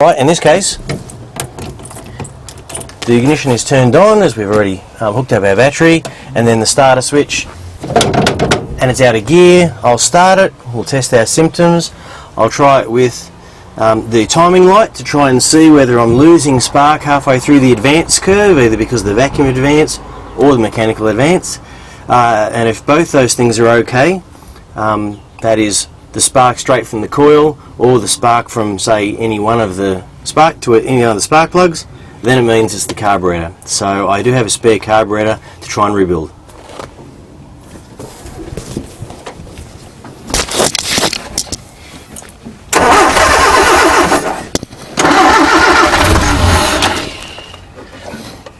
Right, in this case, the ignition is turned on as we've already hooked up our battery, and then the starter switch, and it's out of gear. I'll start it, we'll test our symptoms. I'll try it with the timing light to try and see whether I'm losing spark halfway through the advance curve, either because of the vacuum advance or the mechanical advance. And if both those things are okay, that is the spark straight from the coil or the spark from, say, any one of the spark to any other spark plugs, then it means it's the carburetor. So I do have a spare carburetor to try and rebuild.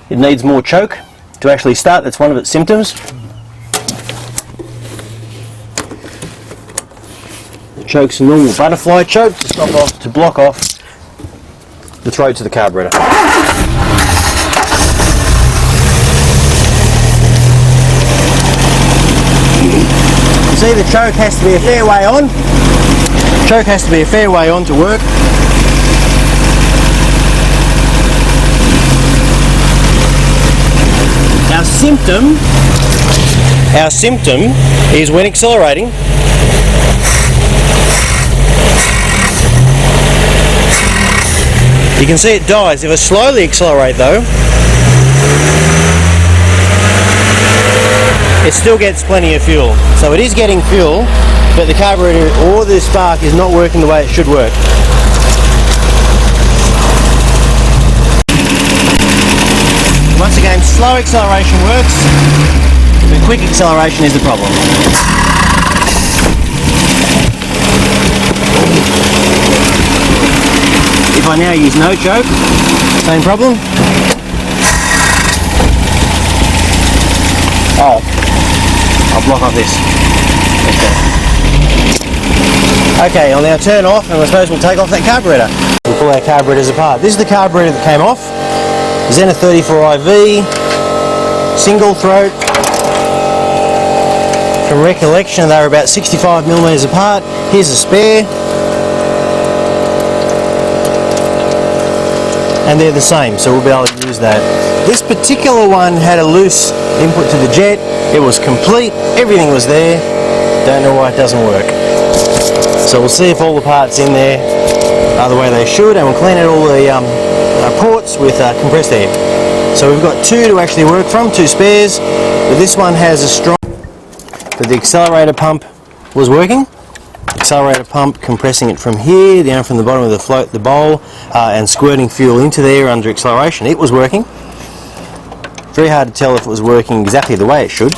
It needs more choke to actually start. That's one of its symptoms. The choke's a normal butterfly choke to block off the throat to the carburetor. You see, the choke has to be a fair way on. The choke has to be a fair way on to work. Our symptom is when accelerating. You can see it dies. If I slowly accelerate though, it still gets plenty of fuel. So it is getting fuel, but the carburetor or the spark is not working the way it should work. Once again, slow acceleration works, but quick acceleration is the problem. If I now use no choke, same problem. Oh, I'll block off this. Okay, I'll now turn off, and I suppose we'll take off that carburetor. We'll pull our carburetors apart. This is the carburetor that came off. Zenith 34 IV, single throat. From recollection, they were about 65mm apart. Here's a spare. And they're the same, so we'll be able to use that. This particular one had a loose input to the jet. It was complete, everything was there. Don't know why it doesn't work. So we'll see if all the parts in there are the way they should, and we'll clean out all the ports with compressed air. So we've got two to actually work from, two spares, but this one has a strong, but the accelerator pump was working. Accelerator pump compressing it from here down from the bottom of the float, the bowl, and squirting fuel into there under acceleration. It was working. Very hard to tell if it was working exactly the way it should,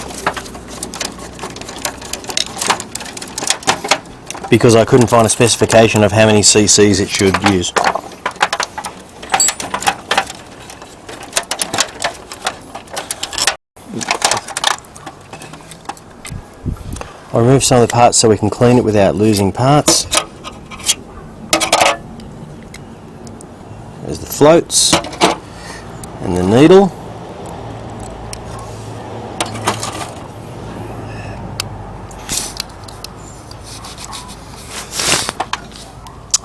because I couldn't find a specification of how many cc's it should use. I'll remove some of the parts so we can clean it without losing parts. There's the floats and the needle.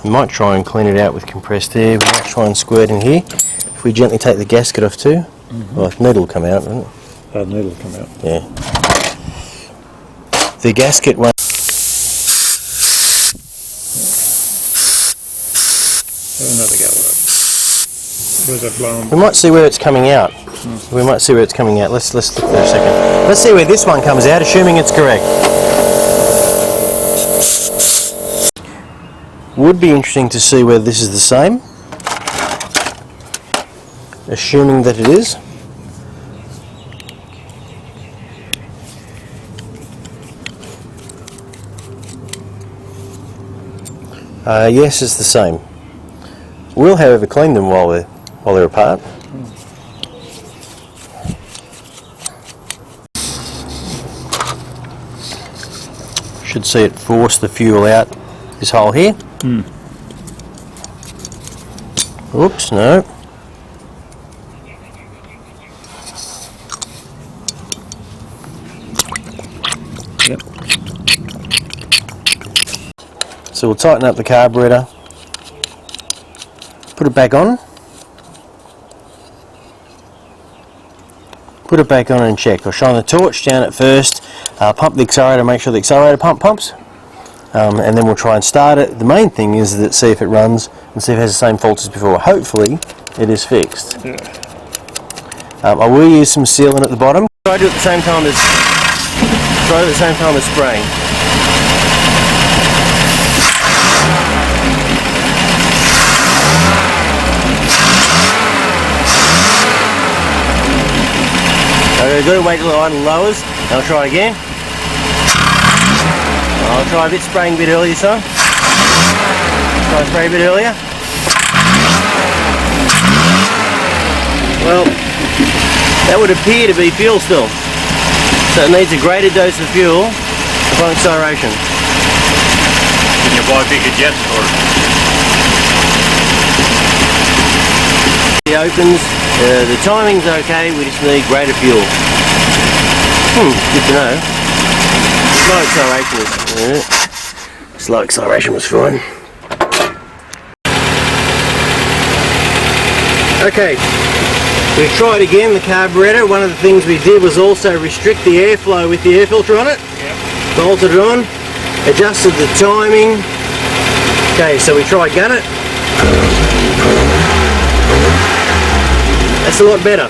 We might try and clean it out with compressed air. We might try and squirt in here. If we gently take the gasket off too, well, the needle will come out, won't it? The needle will come out. Yeah. The gasket won't. Have another go at it. Where's that blowing? We might see where it's coming out. We might see where it's coming out. Let's look for a second. Let's see where this one comes out, assuming it's correct. Would be interesting to see whether this is the same. Assuming that it is. Yes, it's the same. We'll, however, clean them while they're apart. Should see it force the fuel out this hole here. Oops, no. Yep. So we'll tighten up the carburetor. Put it back on. Put it back on and check. I'll shine the torch down at first, pump the accelerator, make sure the accelerator pump pumps, and then we'll try and start it. The main thing is that see if it runs and see if it has the same faults as before. Hopefully it is fixed. Yeah. I will use some sealant at the bottom. Try to do it at the same time as spraying. I've got to wait till the idle lowers, and I'll try again. I'll try a bit spraying a bit earlier this time. Try to spray a bit earlier. Well, that would appear to be fuel still. So it needs a greater dose of fuel upon acceleration. Can you buy bigger jets for it? It opens, the timing's okay, we just need greater fuel. Good to know. Slow acceleration was, slow acceleration was fine. Okay, we tried again the carburetor. One of the things we did was also restrict the airflow with the air filter on it. Yep. Bolted it on, adjusted the timing. Okay, so we tried gun it. That's a lot better.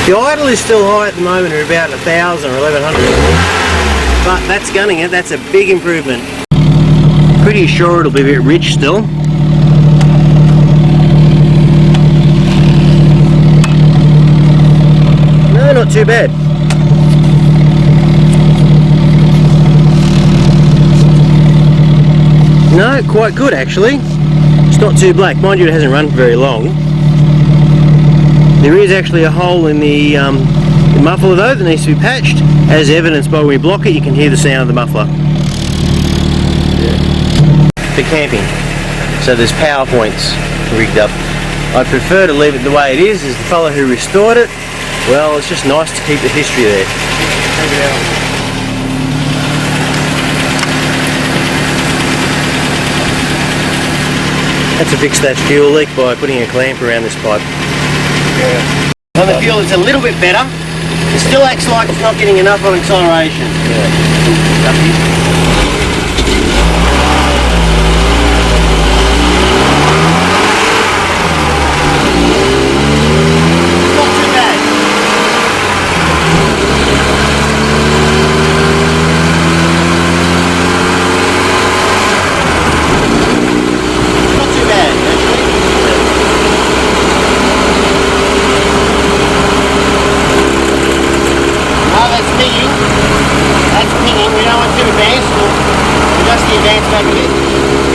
The idle is still high at the moment at about 1,000 or 1,100. But that's gunning it, that's a big improvement. Pretty sure it'll be a bit rich still. No, not too bad. No, quite good actually. It's not too black. Mind you, it hasn't run for very long. There is actually a hole in the muffler though that needs to be patched, as evidenced by when we block it. You can hear the sound of the muffler. For camping. So there's power points rigged up. I prefer to leave it the way it is. As the fellow who restored it, well, it's just nice to keep the history there. Take it out. That's to fix that fuel leak by putting a clamp around this pipe. Yeah. On the fuel it's a little bit better. It still acts like it's not getting enough on acceleration. Yeah. That's pinging. We don't want too advanced. We'll adjust the advance back a bit.